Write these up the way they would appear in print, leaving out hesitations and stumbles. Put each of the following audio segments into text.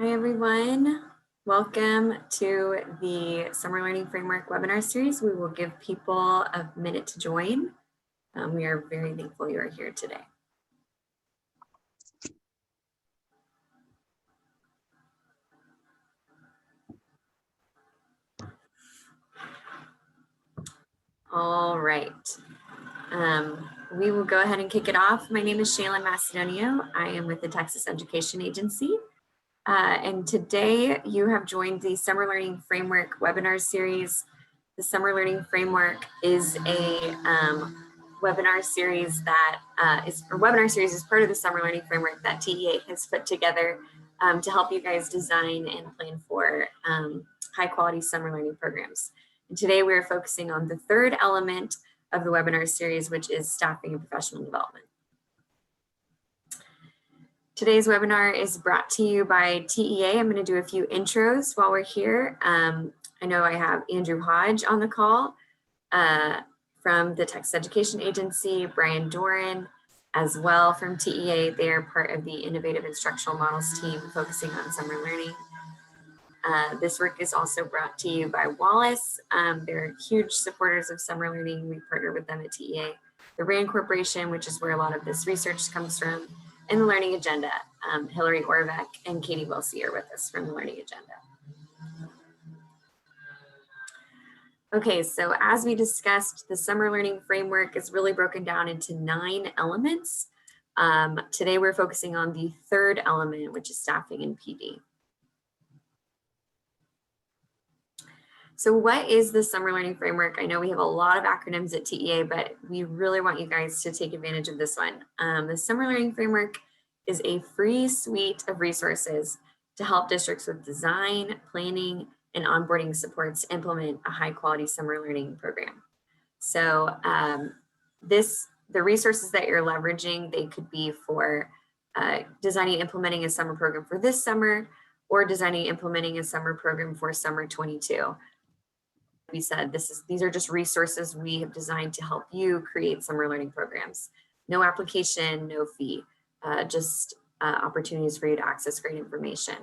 Hi, everyone. Welcome to the Summer Learning Framework webinar series. We will give people a minute to join. We are very thankful you are here today. All right. We will go ahead and kick it off. My name is Shaylin Macedonio. I am with the Texas Education Agency. And today you have joined the Summer Learning Framework webinar series. The Summer Learning Framework is a webinar series that is part of the Summer Learning Framework that TEA has put together to help you guys design and plan for high quality summer learning programs. And today we're focusing on the third element of the webinar series, which is staffing and professional development. Today's webinar is brought to you by TEA. I'm going to do a few intros while we're here. I know I have Andrew Hodge on the call from the Texas Education Agency, Brian Doran as well from TEA. They are part of the Innovative Instructional Models team focusing on summer learning. This work is also brought to you by Wallace. They're huge supporters of summer learning. We partner with them at TEA. The RAND Corporation, which is where a lot of this research comes from, and the Learning Agenda. Hillary Overv and Katie Wilsey are with us from the Learning Agenda. Okay, so as we discussed, the Summer Learning Framework is really broken down into 9 elements. Today we're focusing on the third element, which is staffing and PD. So what is the Summer Learning Framework? I know we have a lot of acronyms at TEA, but we really want you guys to take advantage of this one. The Summer Learning Framework is a free suite of resources to help districts with design, planning, and onboarding supports to implement a high quality summer learning program. So the resources that you're leveraging, they could be for designing and implementing a summer program for this summer, or designing and implementing a summer program for summer 22. We said these are just resources we have designed to help you create summer learning programs. No application, no fee, just opportunities for you to access great information.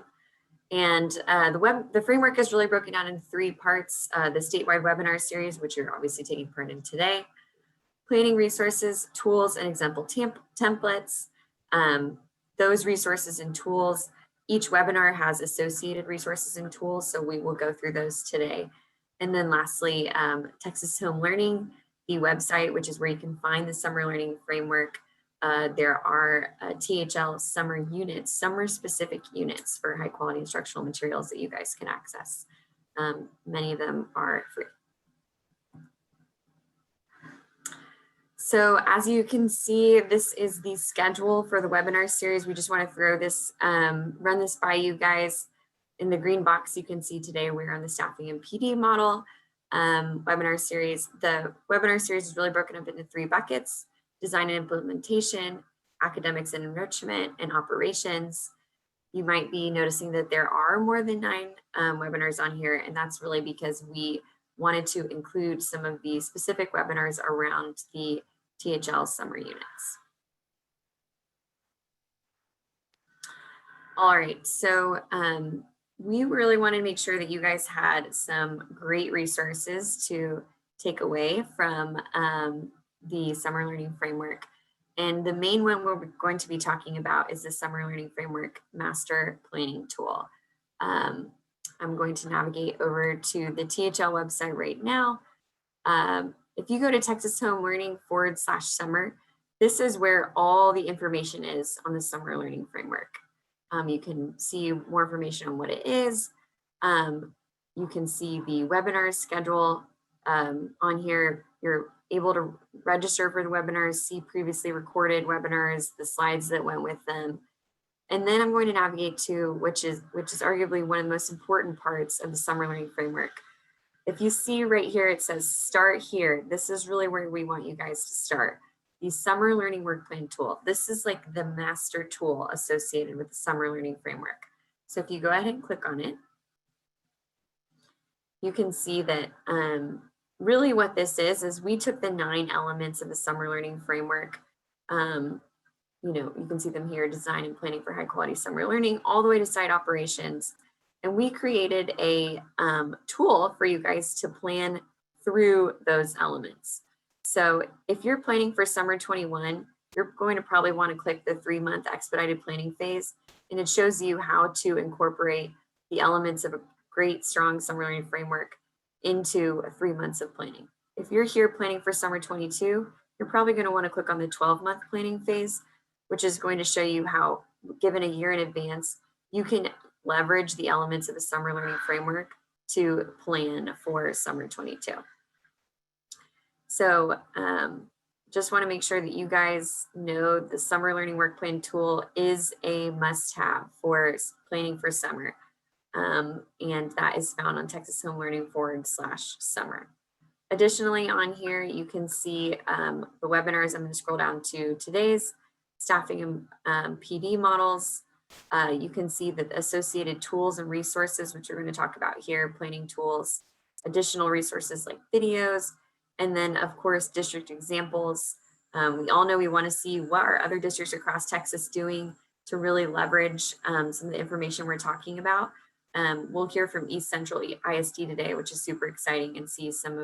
And the framework is really broken down in 3 parts. The statewide webinar series, which you're obviously taking part in today, planning resources, tools, and example templates. Those resources and tools, each webinar has associated resources and tools, so we will go through those today. And then lastly, Texas Home Learning, the website, which is where you can find the Summer Learning Framework. There are THL summer units, summer specific units for high quality instructional materials that you guys can access. Many of them are free. So as you can see, this is the schedule for the webinar series. We just want to throw this, run this by you guys. In the green box, you can see today we're on the staffing and PD model webinar series. The webinar series is really broken up into 3 buckets: design and implementation, academics and enrichment, and operations. You might be noticing that there are more than 9 webinars on here, and that's really because we wanted to include some of the specific webinars around the THL summer units. All right, so we really want to make sure that you guys had some great resources to take away from the Summer Learning Framework. And the main one we're going to be talking about is the Summer Learning Framework Master Planning Tool. I'm going to navigate over to the THL website right now. If you go to Texas Home Learning /summer, this is where all the information is on the Summer Learning Framework. You can see more information on what it is. You can see the webinar schedule on here. You're able to register for the webinars, see previously recorded webinars, the slides that went with them. And then I'm going to navigate to, which is arguably one of the most important parts of the Summer Learning Framework. If you see right here, it says start here. This is really where we want you guys to start. The Summer Learning Work Plan Tool. This is like the master tool associated with the Summer Learning Framework. So if you go ahead and click on it, you can see that really what this is we took the 9 elements of the Summer Learning Framework you can see them here, design and planning for high quality summer learning, all the way to site operations. And we created a tool for you guys to plan through those elements. So if you're planning for summer 21, you're going to probably want to click the 3-month expedited planning phase, and it shows you how to incorporate the elements of a great, strong summer learning framework into 3 months of planning. If you're here planning for summer 22, you're probably going to want to click on the 12-month planning phase, which is going to show you how, given a year in advance, you can leverage the elements of a summer learning framework to plan for summer 22. So just want to make sure that you guys know the summer learning work plan tool is a must-have for planning for summer. And that is found on Texas Home Learning /summer. Additionally, on here, you can see the webinars. I'm going to scroll down to today's staffing and PD models. You can see the associated tools and resources, which we're going to talk about here, planning tools, additional resources like videos, and then of course, district examples. We all know we want to see what are other districts across Texas doing to really leverage some of the information we're talking about. We'll hear from East Central ISD today, which is super exciting, and see some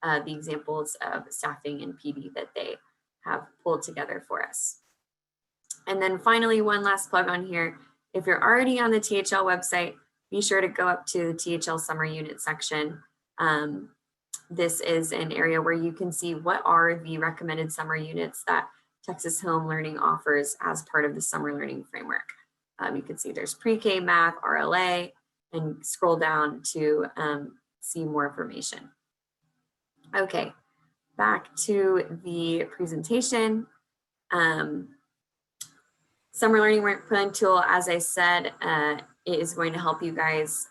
of the examples of staffing and PD that they have pulled together for us. And then finally, one last plug on here. If you're already on the THL website, be sure to go up to the THL summer unit section. This is an area where you can see what are the recommended summer units that Texas Home Learning offers as part of the summer learning framework. You can see there's pre-K, math, RLA, and scroll down to see more information. Okay, back to the presentation. Summer Learning Work Plan Tool, as I said, it is going to help you guys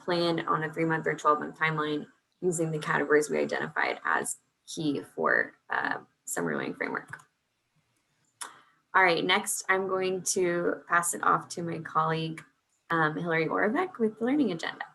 plan on a 3-month or 12-month timeline using the categories we identified as key for Summer Learning Framework. All right, next I'm going to pass it off to my colleague, Hillary Oravec with the Learning Agenda.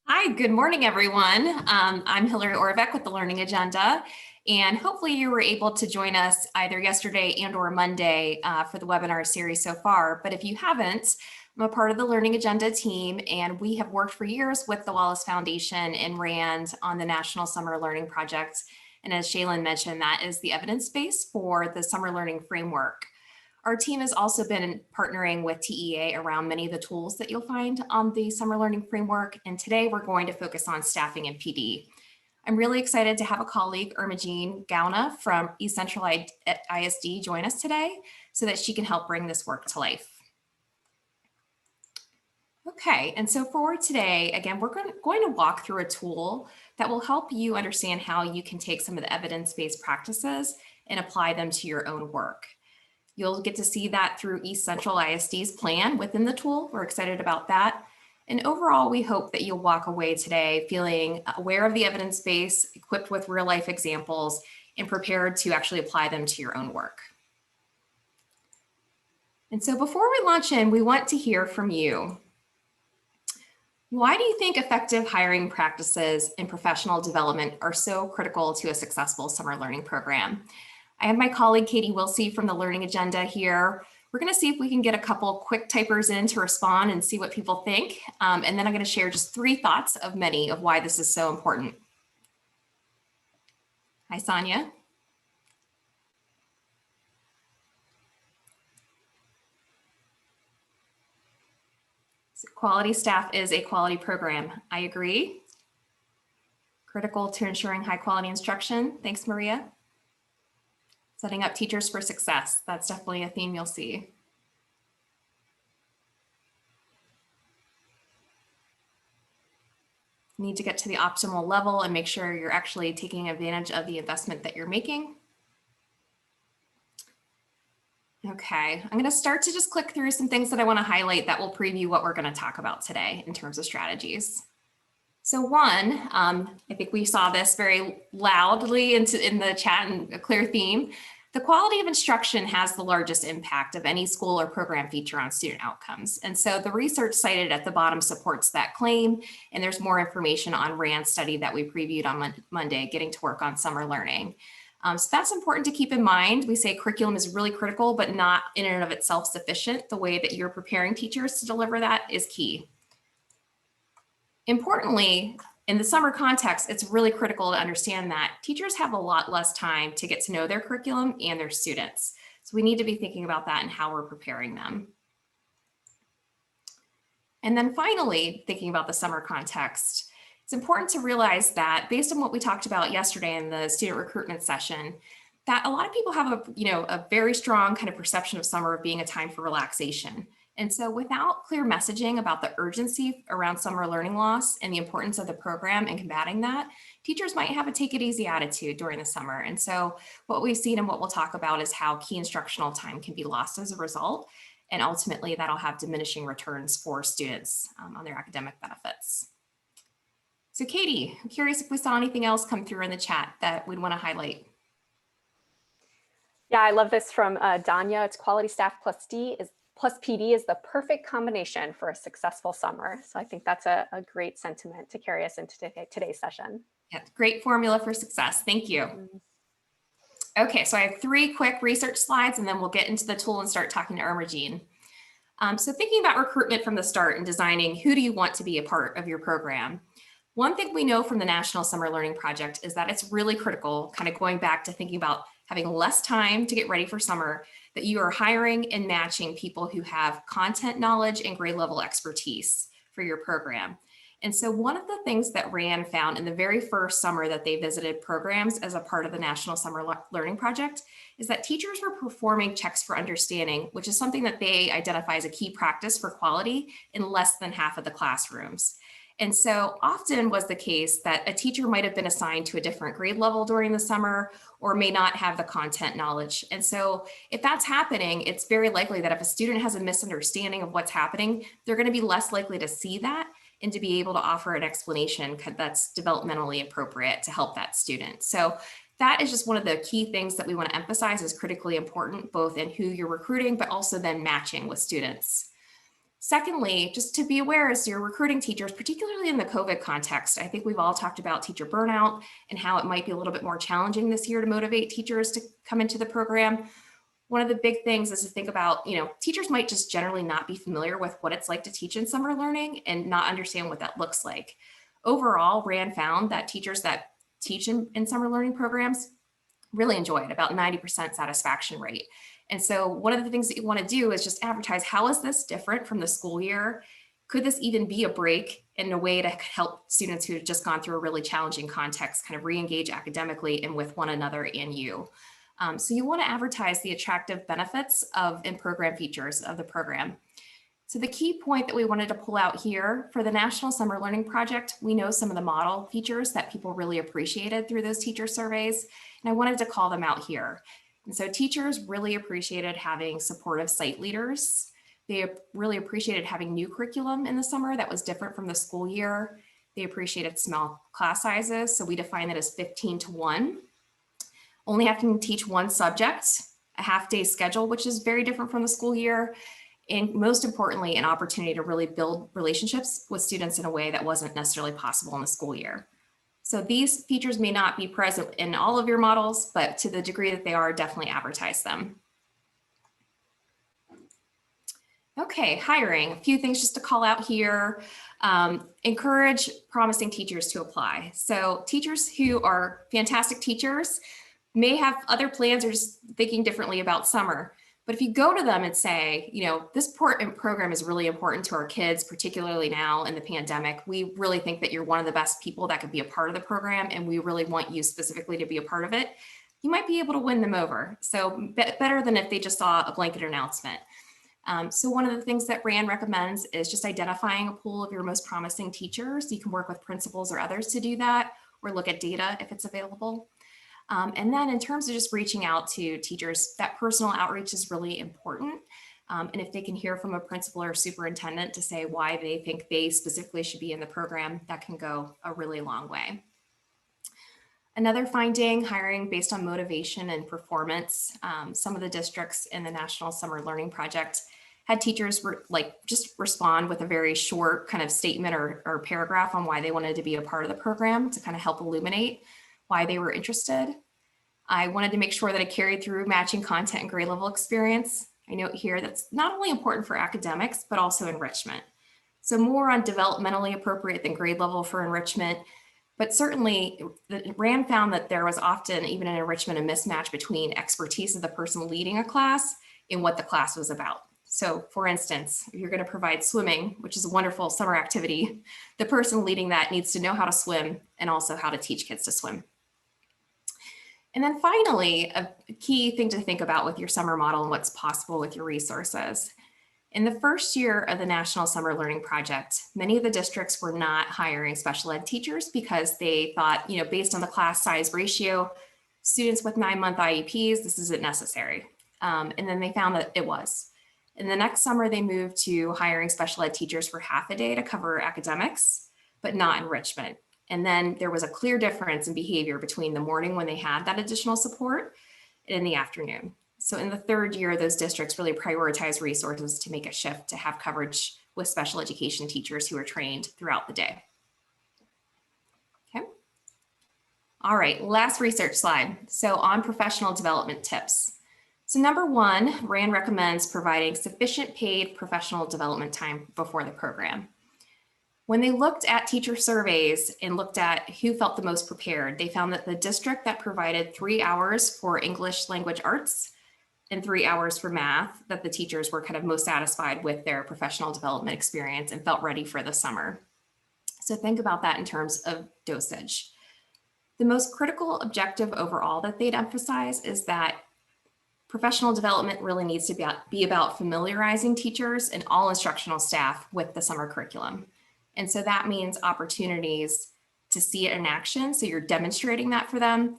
Hi, good morning, everyone. I'm Hillary Oravec with the Learning Agenda, and hopefully you were able to join us either yesterday and or Monday for the webinar series so far. But if you haven't, I'm a part of the Learning Agenda team, and we have worked for years with the Wallace Foundation and RAND on the National Summer Learning Project. And as Shaylin mentioned, that is the evidence base for the Summer Learning Framework. Our team has also been partnering with TEA around many of the tools that you'll find on the Summer Learning Framework. And today we're going to focus on staffing and PD. I'm really excited to have a colleague, Irmajine Gauna from East Central ISD join us today so that she can help bring this work to life. Okay, and so for today, again, we're going to walk through a tool that will help you understand how you can take some of the evidence-based practices and apply them to your own work. You'll get to see that through East Central ISD's plan within the tool. We're excited about that. And overall, we hope that you'll walk away today feeling aware of the evidence base, equipped with real-life examples, and prepared to actually apply them to your own work. And so before we launch in, we want to hear from you. Why do you think effective hiring practices and professional development are so critical to a successful summer learning program? I have my colleague, Katie Wilsey from the Learning Agenda here. We're going to see if we can get a couple quick typers in to respond and see what people think. And then I'm going to share just 3 thoughts of many of why this is so important. Hi, Sonia. Quality staff is a quality program. I agree. Critical to ensuring high quality instruction. Thanks, Maria. Setting up teachers for success. That's definitely a theme you'll see. Need to get to the optimal level and make sure you're actually taking advantage of the investment that you're making. Okay, I'm going to start to just click through some things that I want to highlight that will preview what we're going to talk about today in terms of strategies. So one, I think we saw this very loudly in the chat and a clear theme. The quality of instruction has the largest impact of any school or program feature on student outcomes. And so the research cited at the bottom supports that claim. And there's more information on RAND's study that we previewed on Monday, Getting to Work on Summer Learning. So that's important to keep in mind. We say curriculum is really critical, but not in and of itself sufficient. The way that you're preparing teachers to deliver that is key. Importantly, in the summer context, it's really critical to understand that teachers have a lot less time to get to know their curriculum and their students. So we need to be thinking about that and how we're preparing them. And then finally, thinking about the summer context, it's important to realize that based on what we talked about yesterday in the student recruitment session, that a lot of people have a very strong kind of perception of summer being a time for relaxation. And so without clear messaging about the urgency around summer learning loss and the importance of the program and combating that, teachers might have a take it easy attitude during the summer. And so what we've seen and what we'll talk about is how key instructional time can be lost as a result. And ultimately that'll have diminishing returns for students on their academic benefits. So Katie, I'm curious if we saw anything else come through in the chat that we'd want to highlight. Yeah, I love this from Danya. It's quality staff plus PD is the perfect combination for a successful summer. So I think that's a great sentiment to carry us into today's session. Yeah, great formula for success. Thank you. Okay, so I have 3 quick research slides and then we'll get into the tool and start talking to Ermagene. So thinking about recruitment from the start and designing who do you want to be a part of your program. One thing we know from the National Summer Learning Project is that it's really critical, kind of going back to thinking about having less time to get ready for summer, that you are hiring and matching people who have content knowledge and grade level expertise for your program. And so one of the things that RAN found in the very first summer that they visited programs as a part of the National Summer Learning Project is that teachers were performing checks for understanding, which is something that they identify as a key practice for quality in less than half of the classrooms. And so often was the case that a teacher might have been assigned to a different grade level during the summer or may not have the content knowledge. And so if that's happening, it's very likely that if a student has a misunderstanding of what's happening, they're going to be less likely to see that and to be able to offer an explanation that's developmentally appropriate to help that student. So that is just one of the key things that we want to emphasize is critically important, both in who you're recruiting, but also then matching with students. Secondly, just to be aware as you're recruiting teachers, particularly in the COVID context, I think we've all talked about teacher burnout and how it might be a little bit more challenging this year to motivate teachers to come into the program. One of the big things is to think about, teachers might just generally not be familiar with what it's like to teach in summer learning and not understand what that looks like. Overall, RAN found that teachers that teach in summer learning programs really enjoy it, about 90% satisfaction rate. And so one of the things that you want to do is just advertise, how is this different from the school year? Could this even be a break in a way to help students who have just gone through a really challenging context kind of re-engage academically and with one another and you? So you want to advertise the attractive benefits of in-program features of the program. So the key point that we wanted to pull out here for the National Summer Learning Project, we know some of the model features that people really appreciated through those teacher surveys, and I wanted to call them out here. And so teachers really appreciated having supportive site leaders. They really appreciated having new curriculum in the summer that was different from the school year. They appreciated small class sizes. So we define that as 15 to 1. Only having to teach one subject, a half-day schedule, which is very different from the school year. And most importantly, an opportunity to really build relationships with students in a way that wasn't necessarily possible in the school year. So these features may not be present in all of your models, but to the degree that they are, definitely advertise them. Okay, hiring, a few things just to call out here. Encourage promising teachers to apply. So teachers who are fantastic teachers may have other plans or just thinking differently about summer. But if you go to them and say, this program is really important to our kids, particularly now in the pandemic, we really think that you're one of the best people that could be a part of the program, and we really want you specifically to be a part of it, you might be able to win them over. So better than if they just saw a blanket announcement. So one of the things that RAN recommends is just identifying a pool of your most promising teachers. You can work with principals or others to do that, or look at data if it's available. And then in terms of just reaching out to teachers, that personal outreach is really important. And if they can hear from a principal or superintendent to say why they think they specifically should be in the program, that can go a really long way. Another finding, hiring based on motivation and performance. Some of the districts in the National Summer Learning Project had teachers just respond with a very short kind of statement or paragraph on why they wanted to be a part of the program to kind of help illuminate why they were interested. I wanted to make sure that I carried through matching content and grade level experience. I note here that's not only important for academics, but also enrichment. So more on developmentally appropriate than grade level for enrichment, but certainly RAND found that there was often, even in enrichment, a mismatch between expertise of the person leading a class and what the class was about. So for instance, if you're going to provide swimming, which is a wonderful summer activity, the person leading that needs to know how to swim and also how to teach kids to swim. And then finally, a key thing to think about with your summer model and what's possible with your resources. In the first year of the National Summer Learning Project, many of the districts were not hiring special ed teachers because they thought, based on the class size ratio, students with 9-month IEPs, this isn't necessary. And then they found that it was. In the next summer, they moved to hiring special ed teachers for half a day to cover academics, but not enrichment. And then there was a clear difference in behavior between the morning when they had that additional support and in the afternoon. So in the third year, those districts really prioritized resources to make a shift to have coverage with special education teachers who are trained throughout the day. Okay. All right, last research slide. So on professional development tips. So number one, RAND recommends providing sufficient paid professional development time before the program. When they looked at teacher surveys and looked at who felt the most prepared, they found that the district that provided 3 hours for English language arts and 3 hours for math, that the teachers were kind of most satisfied with their professional development experience and felt ready for the summer. So think about that in terms of dosage. The most critical objective overall that they'd emphasize is that professional development really needs to be about familiarizing teachers and all instructional staff with the summer curriculum. And so that means opportunities to see it in action. So you're demonstrating that for them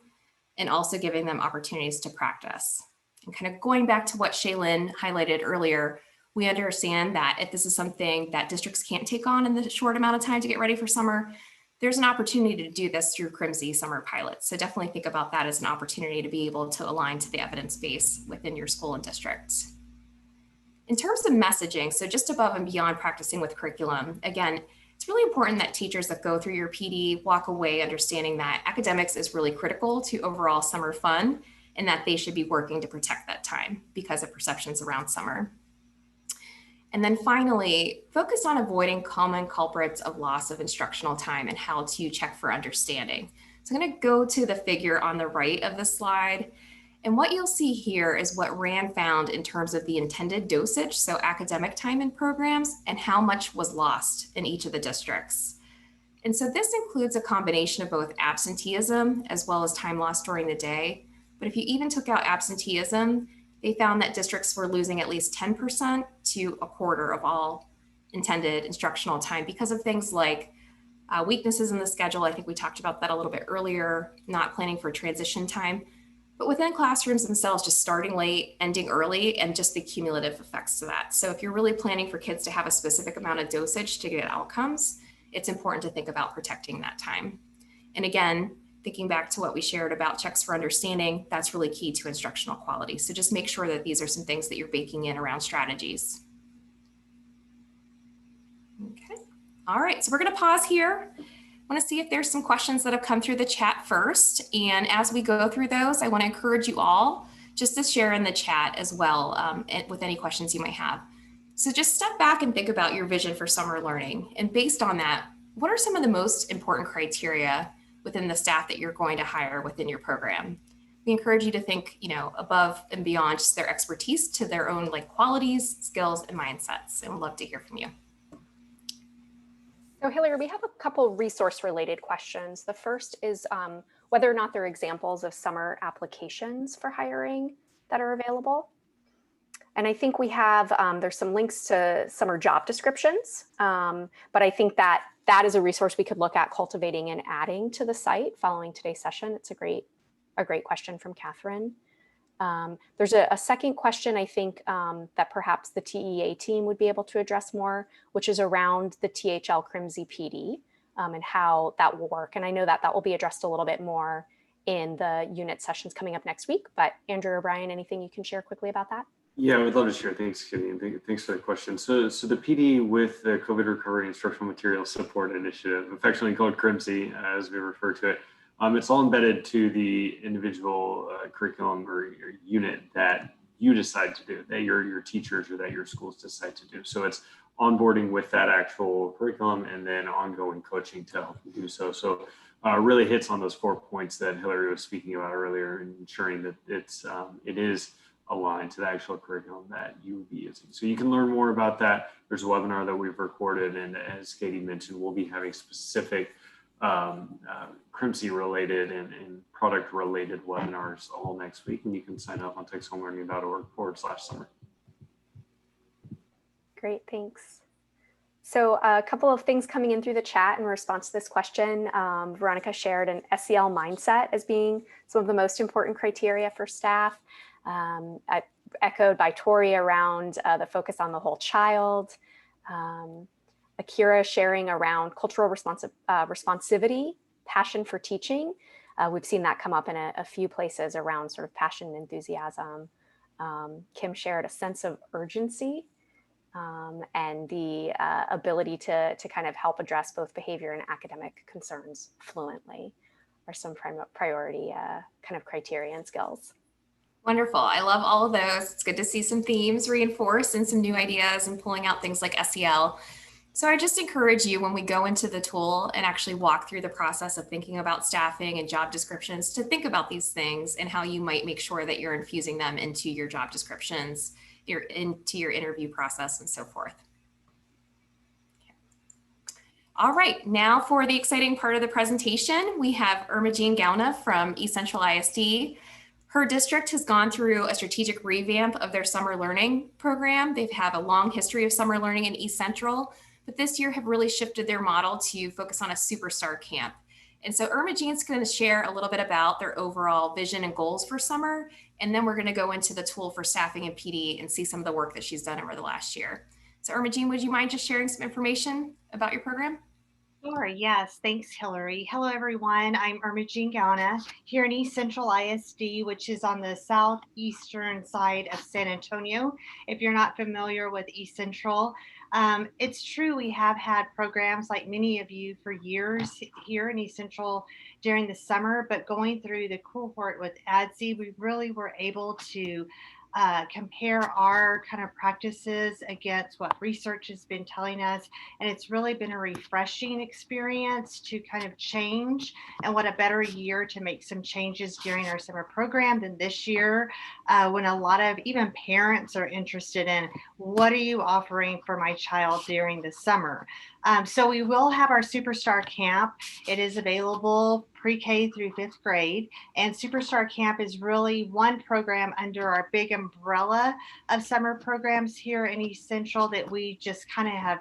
and also giving them opportunities to practice. And kind of going back to what Shaylin highlighted earlier, we understand that if this is something that districts can't take on in the short amount of time to get ready for summer, there's an opportunity to do this through CRMSI summer pilots. So definitely think about that as an opportunity to be able to align to the evidence base within your school and district. In terms of messaging, so just above and beyond practicing with curriculum, again, it's really important that teachers that go through your PD walk away understanding that academics is really critical to overall summer fun and that they should be working to protect that time because of perceptions around summer. And then finally, focus on avoiding common culprits of loss of instructional time and how to check for understanding. So I'm going to go to the figure on the right of the slide. And what you'll see here is what RAND found in terms of the intended dosage, so academic time in programs, and how much was lost in each of the districts. And so this includes a combination of both absenteeism as well as time lost during the day. But if you even took out absenteeism, they found that districts were losing at least 10% to a quarter of all intended instructional time because of things like weaknesses in the schedule. I think we talked about that a little bit earlier, not planning for transition time, but within classrooms themselves, just starting late, ending early, and just the cumulative effects to that. So if you're really planning for kids to have a specific amount of dosage to get outcomes, it's important to think about protecting that time. And again, thinking back to what we shared about checks for understanding, that's really key to instructional quality. So just make sure that these are some things that you're baking in around strategies. Okay, all right, so we're gonna pause here. I wanna see if there's some questions that have come through the chat first. And as we go through those, I wanna encourage you all just to share in the chat as well with any questions you might have. So just step back and think about your vision for summer learning. And based on that, what are some of the most important criteria within the staff that you're going to hire within your program? We encourage you to think, above and beyond just their expertise to their own qualities, skills, and mindsets. And we'd love to hear from you. So Hillary, we have a couple resource-related questions. The first is whether or not there are examples of summer applications for hiring that are available. And I think we have, there's some links to summer job descriptions, but I think that is a resource we could look at cultivating and adding to the site following today's session. It's a great question from Catherine. There's a second question I think that perhaps the TEA team would be able to address more, which is around the THL CRMSI PD and how that will work. And I know that will be addressed a little bit more in the unit sessions coming up next week, but Andrew or Brian, anything you can share quickly about that? Yeah, I would love to share. Thanks, Kitty, and thanks for the question. So the PD with the COVID Recovery Instructional Materials Support Initiative, affectionately called CRMSI as we refer to it, It's all embedded to the individual curriculum or unit that you decide to do, that your teachers or that your schools decide to do. So it's onboarding with that actual curriculum and then ongoing coaching to help you do so. So really hits on those 4 points that Hillary was speaking about earlier, and ensuring that it is aligned to the actual curriculum that you would be using. So you can learn more about that. There's a webinar that we've recorded, and as Katie mentioned, we'll be having specific CRMC related and product related webinars all next week, and you can sign up on texthomeLearning.org/summer. Great, thanks. So a couple of things coming in through the chat in response to this question. Veronica shared an SEL mindset as being some of the most important criteria for staff. Echoed by Tori around the focus on the whole child. Akira sharing around cultural responsivity, passion for teaching. We've seen that come up in a few places around sort of passion and enthusiasm. Kim shared a sense of urgency and the ability to kind of help address both behavior and academic concerns fluently are some priority kind of criteria and skills. Wonderful. I love all of those. It's good to see some themes reinforced and some new ideas and pulling out things like SEL. So I just encourage you, when we go into the tool and actually walk through the process of thinking about staffing and job descriptions, to think about these things and how you might make sure that you're infusing them into your job descriptions, into your interview process, and so forth. Okay. All right, now for the exciting part of the presentation, we have Irma-Jean Gauna from East Central ISD. Her district has gone through a strategic revamp of their summer learning program. They've had a long history of summer learning in East Central, but this year have really shifted their model to focus on a superstar camp. And so Irma-Jean's going to share a little bit about their overall vision and goals for summer, and then we're going to go into the tool for staffing and PD and see some of the work that she's done over the last year. So Irma-Jean, would you mind just sharing some information about your program? Sure, yes, thanks, Hillary. Hello, everyone. I'm Irma-Jean Gauna here in East Central ISD, which is on the southeastern side of San Antonio. If you're not familiar with East Central, it's true, we have had programs like many of you for years here in East Central during the summer, but going through the cohort with ADSE, we really were able to compare our kind of practices against what research has been telling us. And it's really been a refreshing experience to kind of change, and what a better year to make some changes during our summer program than this year, when a lot of even parents are interested in what are you offering for my child during the summer. So we will have our Superstar Camp. It is available pre-K through 5th grade. And Superstar Camp is really one program under our big umbrella of summer programs here in East Central that we just kind of have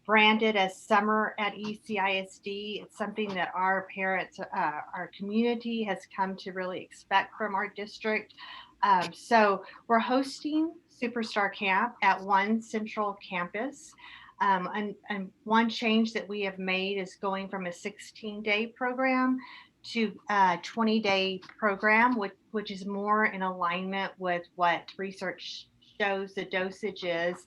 branded as Summer at ECISD. It's something that our parents, our community has come to really expect from our district. So we're hosting Superstar Camp at one central campus. And one change that we have made is going from a 16-day program to a 20-day program, which is more in alignment with what research shows the dosage is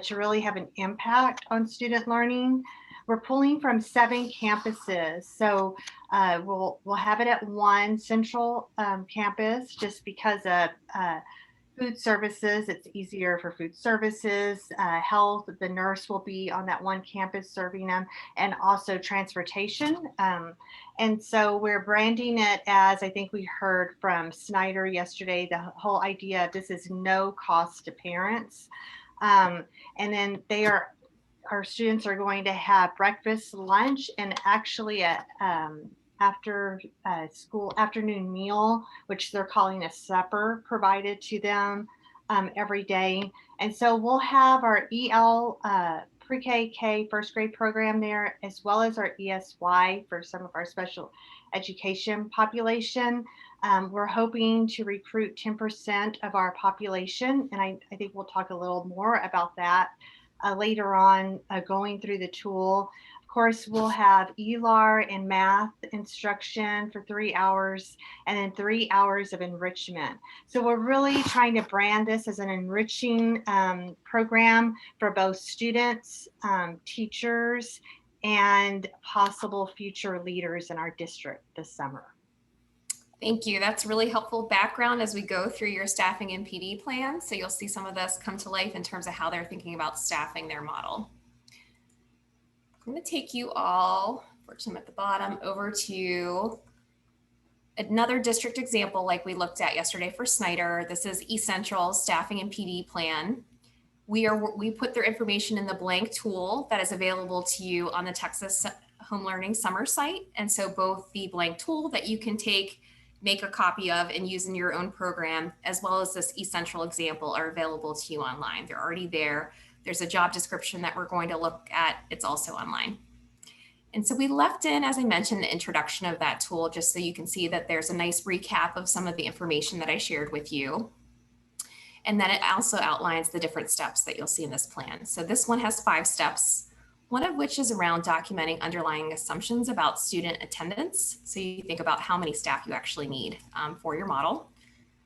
to really have an impact on student learning. We're pulling from 7 campuses, so we'll have it at one central campus just because of food services. It's easier for food services, health. The nurse will be on that one campus serving them, and also transportation. And so we're branding it as, I think we heard from Snyder yesterday, the whole idea of this is no cost to parents. And then our students are going to have breakfast, lunch, and actually a after school afternoon meal, which they're calling a supper, provided to them every day. And so we'll have our EL pre-K 1st grade program there, as well as our ESY for some of our special education population. We're hoping to recruit 10% of our population, and I think we'll talk a little more about that later on going through the tool. Of course, we'll have ELAR and math instruction for 3 hours, and then 3 hours of enrichment. So we're really trying to brand this as an enriching program for both students, teachers, and possible future leaders in our district this summer. Thank you. That's really helpful background as we go through your staffing and PD plan. So you'll see some of this come to life in terms of how they're thinking about staffing their model. I'm going to take you all, fortunately I'm at the bottom, over to another district example like we looked at yesterday for Snyder. This is Essential's staffing and PD plan. We put their information in the blank tool that is available to you on the Texas Home Learning Summer site. And so both the blank tool that you can take, make a copy of and use in your own program, as well as this Essential example are available to you online. They're already there. There's a job description that we're going to look at. It's also online. And so we left in, as I mentioned, the introduction of that tool, just so you can see that there's a nice recap of some of the information that I shared with you. And then it also outlines the different steps that you'll see in this plan. So this one has 5 steps, one of which is around documenting underlying assumptions about student attendance. So you think about how many staff you actually need for your model,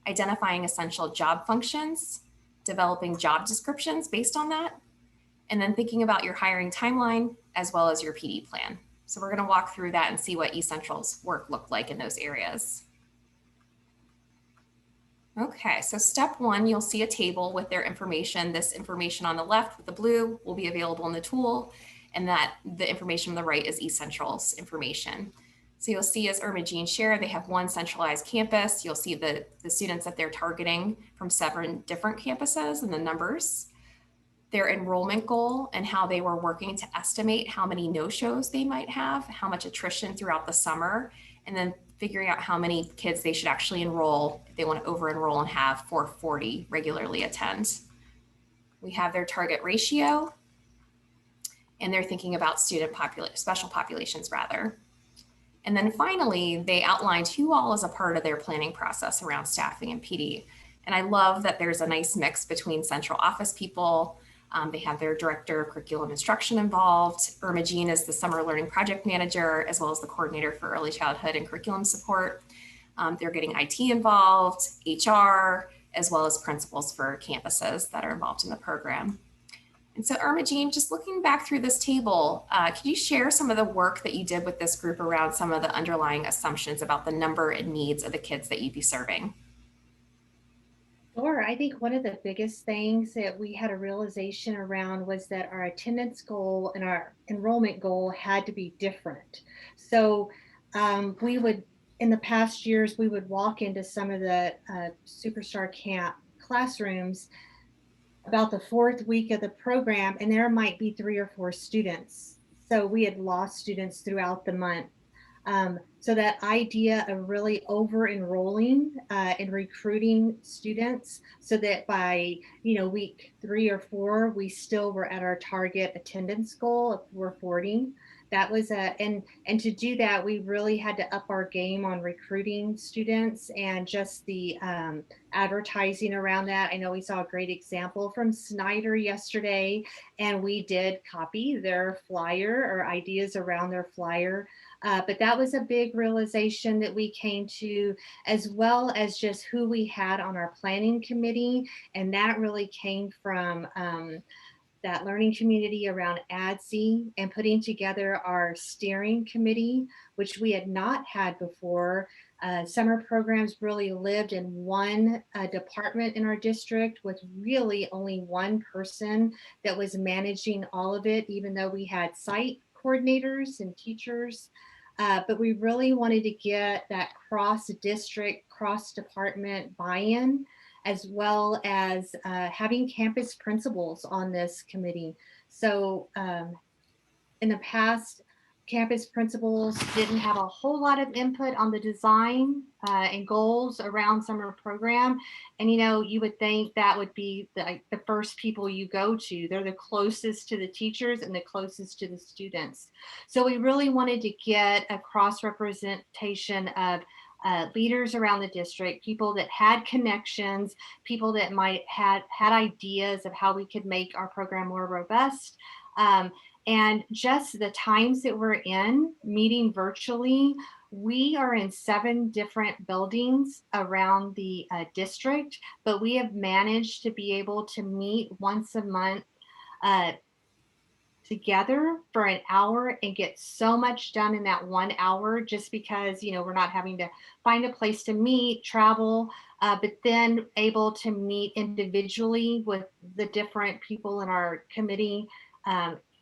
identifying essential job functions, developing job descriptions based on that, and then thinking about your hiring timeline as well as your PD plan. So we're going to walk through that and see what Essential's work looked like in those areas. Okay, so step 1, you'll see a table with their information. This information on the left with the blue will be available in the tool, and that the information on the right is Essential's information. So you'll see, as Irma Jean shared, they have one centralized campus. You'll see the students that they're targeting from 7 different campuses and the numbers, their enrollment goal and how they were working to estimate how many no-shows they might have, how much attrition throughout the summer, and then figuring out how many kids they should actually enroll if they want to over-enroll and have 440 regularly attend. We have their target ratio, and they're thinking about special populations rather. And then finally, they outlined who all is a part of their planning process around staffing and PD. And I love that there's a nice mix between central office people. They have their director of curriculum instruction involved. Irma Jean is the summer learning project manager, as well as the coordinator for early childhood and curriculum support. They're getting IT involved, HR, as well as principals for campuses that are involved in the program. And so Irma Jean, just looking back through this table, can you share some of the work that you did with this group around some of the underlying assumptions about the number and needs of the kids that you'd be serving? Sure. I think one of the biggest things that we had a realization around was that our attendance goal and our enrollment goal had to be different. So we would, in the past years, we would walk into some of the Superstar Camp classrooms about the 4th week of the program, and there might be 3 or 4 students. So we had lost students throughout the month. So that idea of really over enrolling and recruiting students so that by week 3 or 4 we still were at our target attendance goal of 440. That was and to do that we really had to up our game on recruiting students and just the advertising around that. I know we saw a great example from Snyder yesterday, and we did copy their flyer or ideas around their flyer. But that was a big realization that we came to, as well as just who we had on our planning committee. And that really came from that learning community around ADSE and putting together our steering committee, which we had not had before. Summer programs really lived in one department in our district with really only one person that was managing all of it, even though we had site coordinators and teachers. But we really wanted to get that cross-district, cross-department buy-in, as well as having campus principals on this committee. So in the past, campus principals didn't have a whole lot of input on the design and goals around summer program. And you would think that would be the first people you go to. They're the closest to the teachers and the closest to the students. So we really wanted to get a cross-representation of leaders around the district, people that had connections, people that might had ideas of how we could make our program more robust. And just the times that we're in meeting virtually, we are in 7 different buildings around the district, but we have managed to be able to meet once a month together for an hour and get so much done in that 1 hour, just because, we're not having to find a place to meet, travel, but then able to meet individually with the different people in our committee,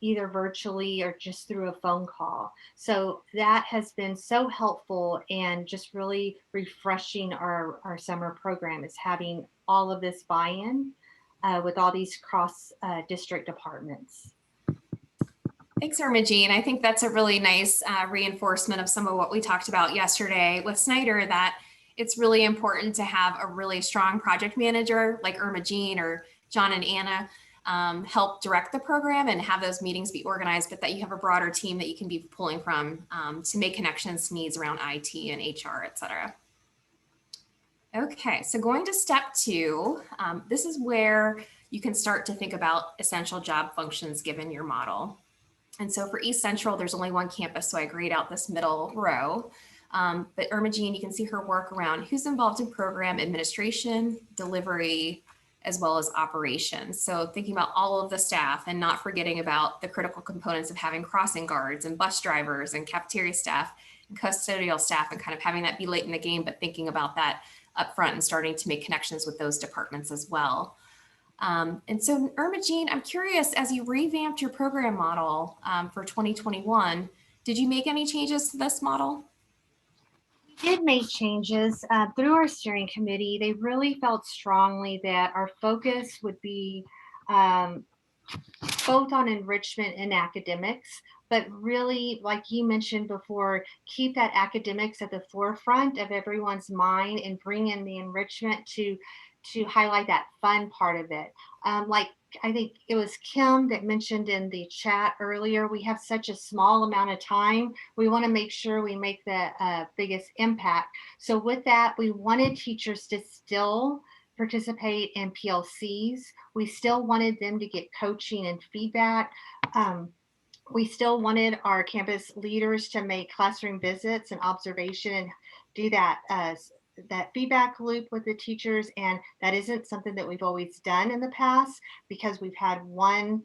either virtually or just through a phone call. So that has been so helpful and just really refreshing our summer program, is having all of this buy-in with all these cross district departments. Thanks, Irma Jean. I think that's a really nice reinforcement of some of what we talked about yesterday with Snyder, that it's really important to have a really strong project manager like Irma Jean or John and Anna help direct the program and have those meetings be organized, but that you have a broader team that you can be pulling from to make connections to needs around IT and HR, et cetera. Okay, so going to step 2, this is where you can start to think about essential job functions given your model. And so for East Central, there's only one campus, so I grayed out this middle row. But Irma Jean, you can see her work around who's involved in program administration, delivery, as well as operations. So thinking about all of the staff and not forgetting about the critical components of having crossing guards and bus drivers and cafeteria staff and custodial staff, and kind of having that be late in the game, but thinking about that up front and starting to make connections with those departments as well. And so Irma Jean, I'm curious, as you revamped your program model for 2021, did you make any changes to this model? We did make changes through our steering committee. They really felt strongly that our focus would be both on enrichment and academics, but really, like you mentioned before, keep that academics at the forefront of everyone's mind and bring in the enrichment to highlight that fun part of it. Like I think it was Kim that mentioned in the chat earlier, we have such a small amount of time. We want to make sure we make the biggest impact. So with that, we wanted teachers to still participate in PLCs. We still wanted them to get coaching and feedback. We still wanted our campus leaders to make classroom visits and observation and do that that feedback loop with the teachers. And that isn't something that we've always done in the past, because we've had one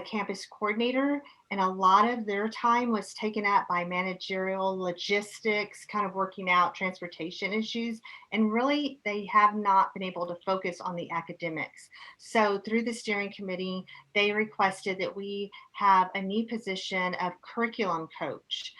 campus coordinator, and a lot of their time was taken up by managerial logistics, kind of working out transportation issues, and really they have not been able to focus on the academics. So through the steering committee, they requested that we have a new position of curriculum coach.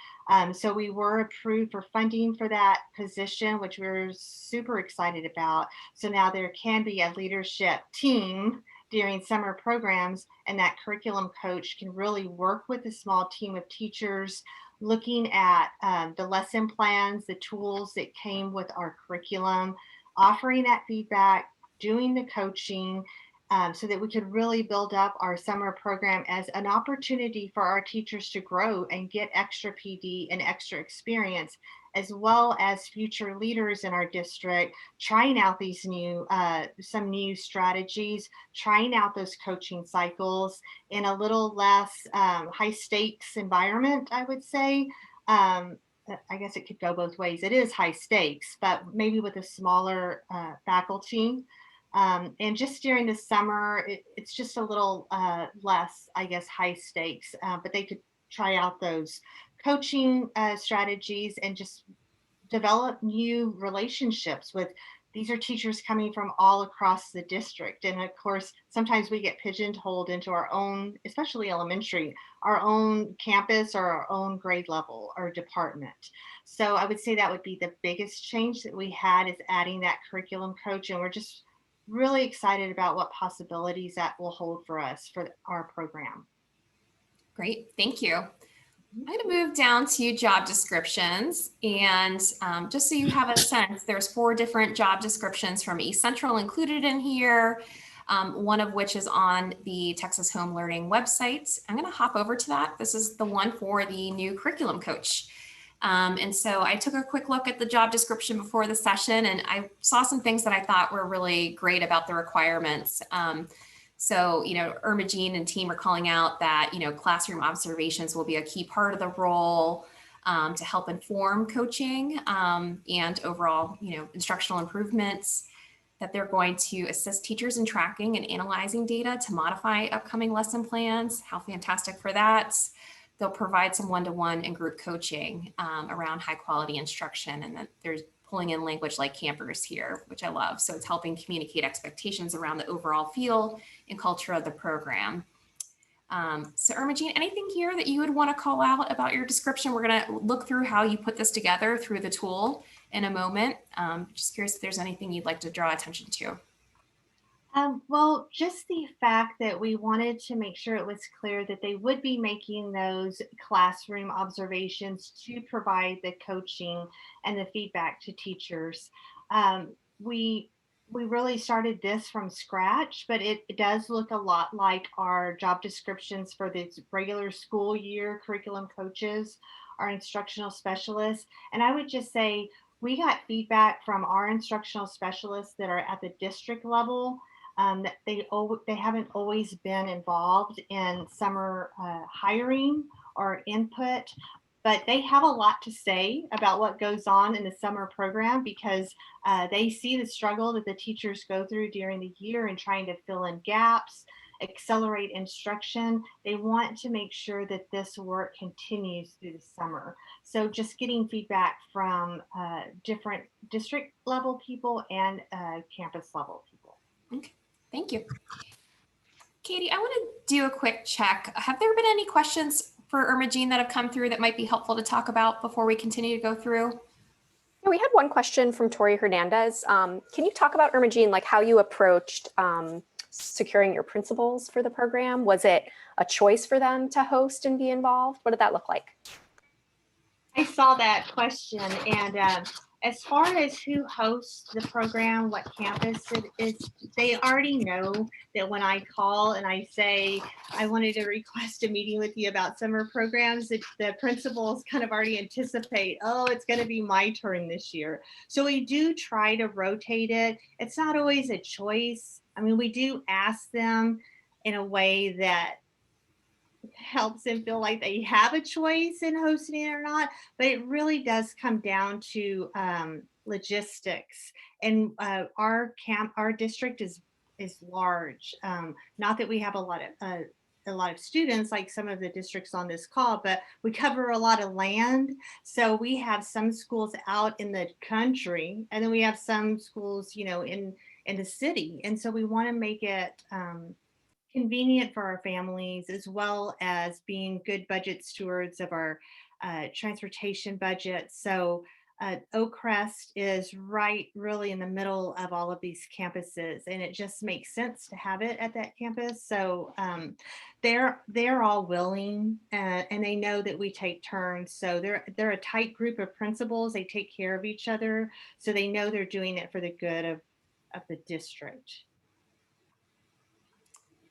So we were approved for funding for that position, which we're super excited about. So now there can be a leadership team during summer programs, and that curriculum coach can really work with a small team of teachers, looking at the lesson plans, the tools that came with our curriculum, offering that feedback, doing the coaching, so that we could really build up our summer program as an opportunity for our teachers to grow and get extra PD and extra experience, as well as future leaders in our district, trying out these new, some new strategies, trying out those coaching cycles in a little less high stakes environment, I would say. I guess it could go both ways. It is high stakes, but maybe with a smaller faculty. And just during the summer, it's just a little less, I guess, high stakes, but they could try out those coaching strategies and just develop new relationships with. These are teachers coming from all across the district. And of course, sometimes we get pigeonholed into our own, especially elementary, our own campus or our own grade level or department. So I would say that would be the biggest change that we had, is adding that curriculum coach. And we're just really excited about what possibilities that will hold for us for our program. Great, thank you. I'm going to move down to job descriptions, and just so you have a sense, there's 4 different job descriptions from East Central included in here, one of which is on the Texas Home Learning website. I'm going to hop over to that. This is the one for the new curriculum coach. And so I took a quick look at the job description before the session, and I saw some things that I thought were really great about the requirements. So, Irma Jean and team are calling out that, classroom observations will be a key part of the role to help inform coaching and overall, instructional improvements. that they're going to assist teachers in tracking and analyzing data to modify upcoming lesson plans. How fantastic for that. They'll provide some one-to-one and group coaching around high quality instruction, and that there's pulling in language like campers here, which I love. So it's helping communicate expectations around the overall feel and culture of the program. So Irma-Jean, anything here that you would want to call out about your description? We're going to look through how you put this together through the tool in a moment. Just curious if there's anything you'd like to draw attention to. Well, just the fact that we wanted to make sure it was clear that they would be making those classroom observations to provide the coaching and the feedback to teachers. We really started this from scratch, but it does look a lot like our job descriptions for the regular school year curriculum coaches, our instructional specialists. And I would just say we got feedback from our instructional specialists that are at the district level, that they haven't always been involved in summer hiring or input, but they have a lot to say about what goes on in the summer program because they see the struggle that the teachers go through during the year and trying to fill in gaps, accelerate instruction. They want to make sure that this work continues through the summer. So just getting feedback from different district level people and campus level people. Okay, thank you. Katie, I want to do a quick check. Have there been any questions for Irma-Jean that have come through that might be helpful to talk about before we continue to go through? Yeah, we had one question from Tori Hernandez. Can you talk about, Irma-Jean, like how you approached securing your principals for the program? Was it a choice for them to host and be involved? What did that look like? I saw that question, and as far as who hosts the program, what campus it is, they already know that when I call and I say I wanted to request a meeting with you about summer programs, the principals kind of already anticipate, oh, it's going to be my turn this year. So we do try to rotate it. It's not always a choice. I mean, we do ask them in a way that helps them feel like they have a choice in hosting it or not, but it really does come down to logistics. And our district is large. Not that we have a lot of students like some of the districts on this call, but we cover a lot of land. So we have some schools out in the country, and then we have some schools, in the city. And so we want to make it convenient for our families, as well as being good budget stewards of our transportation budget. So Oakcrest is right really in the middle of all of these campuses, and it just makes sense to have it at that campus. So they're all willing, and they know that we take turns. So they're a tight group of principals. They take care of each other, so they know they're doing it for the good of the district.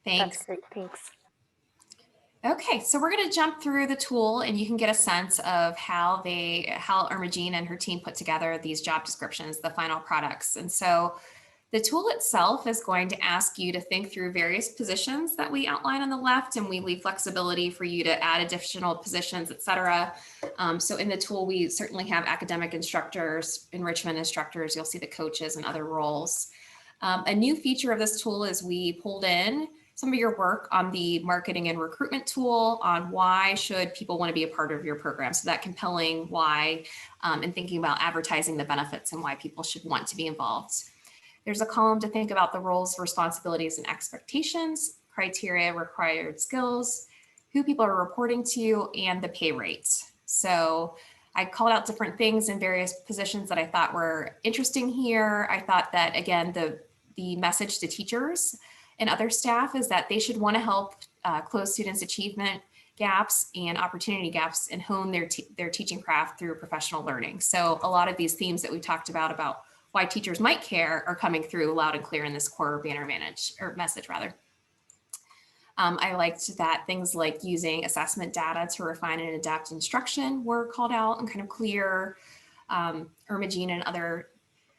Thanks. That's great, thanks. Okay, so we're going to jump through the tool, and you can get a sense of how Irma-Jean and her team put together these job descriptions, the final products. And so the tool itself is going to ask you to think through various positions that we outline on the left, and we leave flexibility for you to add additional positions, et cetera. So in the tool, we certainly have academic instructors, enrichment instructors, you'll see the coaches and other roles. A new feature of this tool is we pulled in some of your work on the marketing and recruitment tool on why should people want to be a part of your program. So that compelling why, and thinking about advertising the benefits and why people should want to be involved. There's a column to think about the roles, responsibilities, and expectations, criteria, required skills, who people are reporting to, and the pay rates. So I called out different things in various positions that I thought were interesting here. I thought that, again, the message to teachers and other staff is that they should want to help close students' achievement gaps and opportunity gaps and hone their teaching craft through professional learning. So a lot of these themes that we talked about why teachers might care are coming through loud and clear in this core banner message rather. I liked that things like using assessment data to refine and adapt instruction were called out and kind of clear. Irma-Jean and other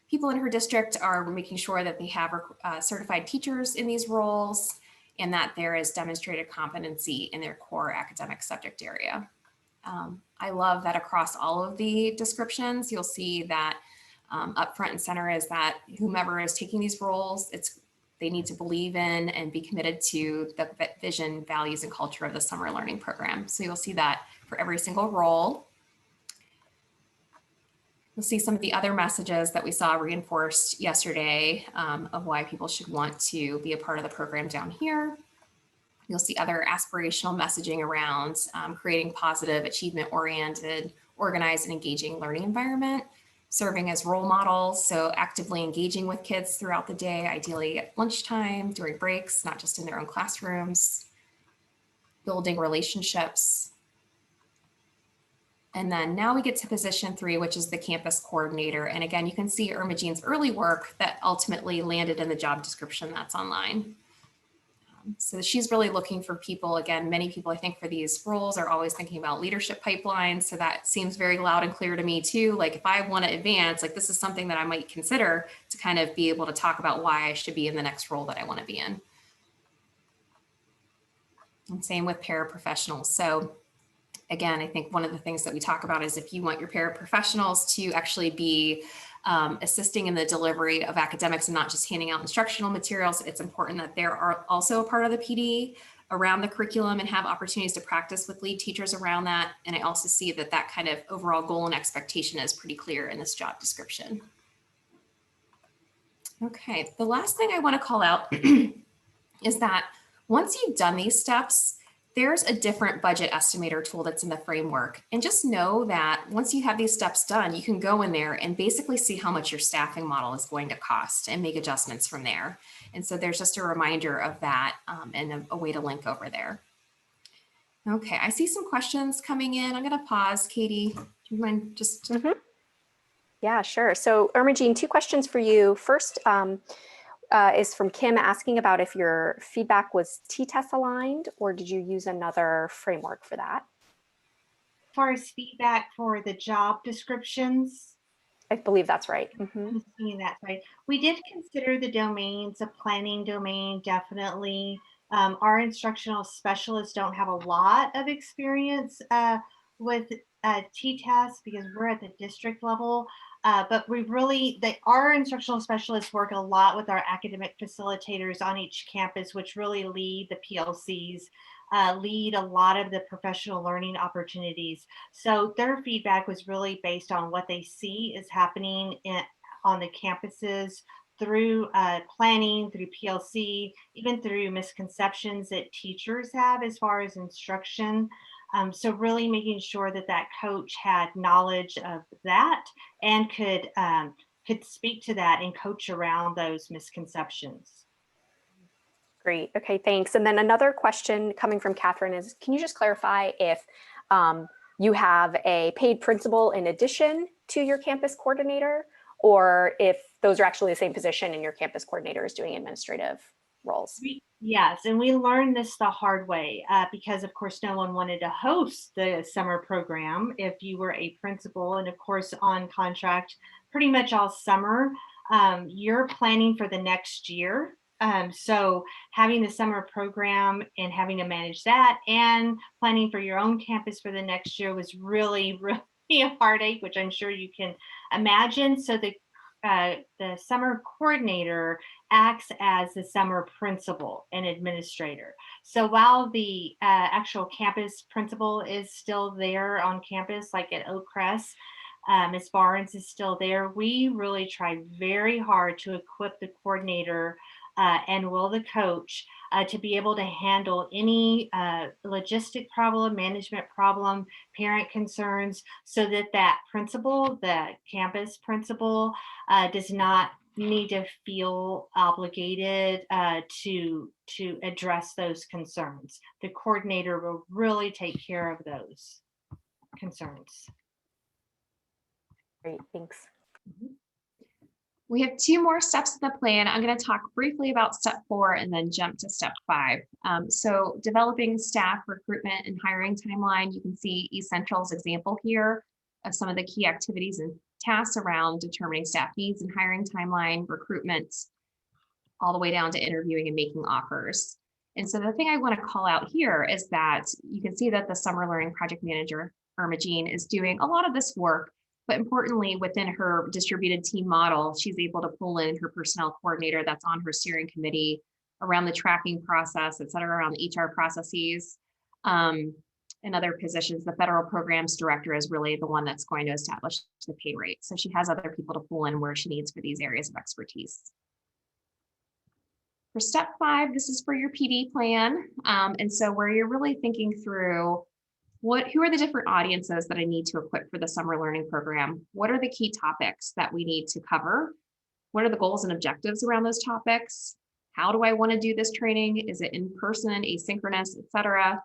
people in her district are making sure that they have certified teachers in these roles and that there is demonstrated competency in their core academic subject area. I love that across all of the descriptions, you'll see that up front and center is that whomever is taking these roles, they need to believe in and be committed to the vision, values, and culture of the summer learning program. So you'll see that for every single role. You'll see some of the other messages that we saw reinforced yesterday of why people should want to be a part of the program down here. You'll see other aspirational messaging around creating positive, achievement-oriented, organized, and engaging learning environment, serving as role models, so actively engaging with kids throughout the day, ideally at lunchtime, during breaks, not just in their own classrooms, building relationships. And then now we get to position 3, which is the campus coordinator. And again, you can see Irma Jean's early work that ultimately landed in the job description that's online. So she's really looking for people. Again, many people, I think, for these roles are always thinking about leadership pipelines. So that seems very loud and clear to me too. Like if I want to advance, like this is something that I might consider to kind of be able to talk about why I should be in the next role that I want to be in. And same with paraprofessionals. So again, I think one of the things that we talk about is if you want your paraprofessionals to actually be assisting in the delivery of academics and not just handing out instructional materials, it's important that they are also a part of the PD around the curriculum and have opportunities to practice with lead teachers around that. And I also see that that kind of overall goal and expectation is pretty clear in this job description. Okay, the last thing I want to call out is that once you've done these steps, there's a different budget estimator tool that's in the framework. And just know that once you have these steps done, you can go in there and basically see how much your staffing model is going to cost and make adjustments from there. And so there's just a reminder of that and a way to link over there. Okay, I see some questions coming in. I'm going to pause. Katie, do you mind just? Yeah, sure. So Irma Jean, 2 questions for you. First, is from Kim asking about if your feedback was T-test aligned or did you use another framework for that? As far as feedback for the job descriptions, I believe that's right. I'm assuming that's right. We did consider the domains, a planning domain, definitely. Our instructional specialists don't have a lot of experience with T-test because we're at the district level. But our instructional specialists work a lot with our academic facilitators on each campus, which really lead the PLCs, lead a lot of the professional learning opportunities. So their feedback was really based on what they see is happening on the campuses through planning, through PLC, even through misconceptions that teachers have as far as instruction. So really making sure that that coach had knowledge of that and could speak to that and coach around those misconceptions. Great. Okay, thanks. And then another question coming from Catherine is, can you just clarify if you have a paid principal in addition to your campus coordinator, or if those are actually the same position and your campus coordinator is doing administrative roles? Yes, and we learned this the hard way because, of course, no one wanted to host the summer program if you were a principal, and of course, on contract pretty much all summer. You're planning for the next year. So having the summer program and having to manage that and planning for your own campus for the next year was really, really a heartache, which I'm sure you can imagine. So the summer coordinator acts as the summer principal and administrator. So while the actual campus principal is still there on campus, like at Oak Crest, Ms. Barnes is still there, we really tried very hard to equip the coordinator and will the coach to be able to handle any logistic problem, management problem, parent concerns, so that that principal, the campus principal, does not need to feel obligated to address those concerns. The coordinator will really take care of those concerns. Great, thanks. We have 2 more steps in the plan. I'm going to talk briefly about step 4 and then jump to step 5. So developing staff recruitment and hiring timeline. You can see eCentral's example here of some of the key activities and tasks around determining staff needs and hiring timeline, recruitment, all the way down to interviewing and making offers. And so the thing I want to call out here is that you can see that the summer learning project manager, Irma Jean, is doing a lot of this work But importantly, within her distributed team model, she's able to pull in her personnel coordinator that's on her steering committee around the tracking process, et cetera, around the HR processes. And other positions. The federal programs director is really the one that's going to establish the pay rate. So she has other people to pull in where she needs for these areas of expertise. For step 5, this is for your PD plan. And so where you're really thinking through who are the different audiences that I need to equip for the summer learning program? What are the key topics that we need to cover? What are the goals and objectives around those topics? How do I want to do this training? Is it in person, asynchronous, et cetera?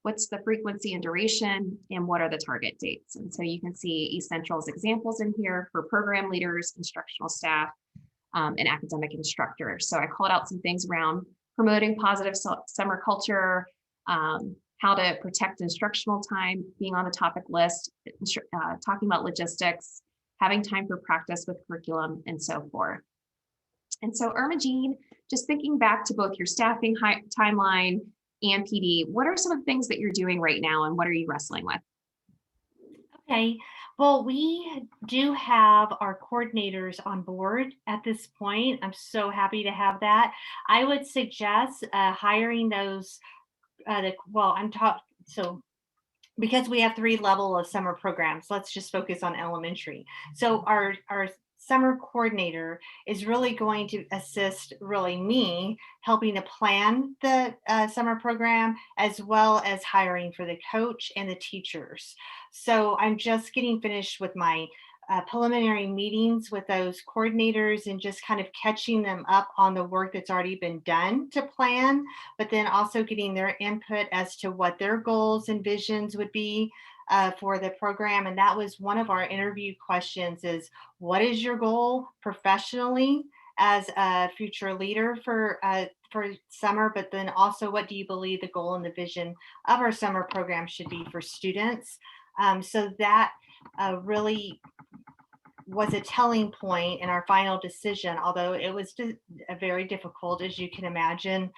What's the frequency and duration, and what are the target dates? And so you can see Essentials examples in here for program leaders, instructional staff, and academic instructors. So I called out some things around promoting positive summer culture, how to protect instructional time, being on the topic list, talking about logistics, having time for practice with curriculum, and so forth. And so Jean, just thinking back to both your staffing timeline and PD, what are some of the things that you're doing right now, and what are you wrestling with? Okay, well, we do have our coordinators on board at this point. I'm so happy to have that. I would suggest hiring those. So because we have 3 levels of summer programs, let's just focus on elementary. So our summer coordinator is really going to assist me helping to plan the summer program, as well as hiring for the coach and the teachers. So I'm just getting finished with my preliminary meetings with those coordinators and just kind of catching them up on the work that's already been done to plan, but then also getting their input as to what their goals and visions would be for the program. And that was one of our interview questions: is what is your goal professionally as a future leader for summer, but then also what do you believe the goal and the vision of our summer program should be for students? So that really was a telling point in our final decision, although it was very difficult, as you can imagine.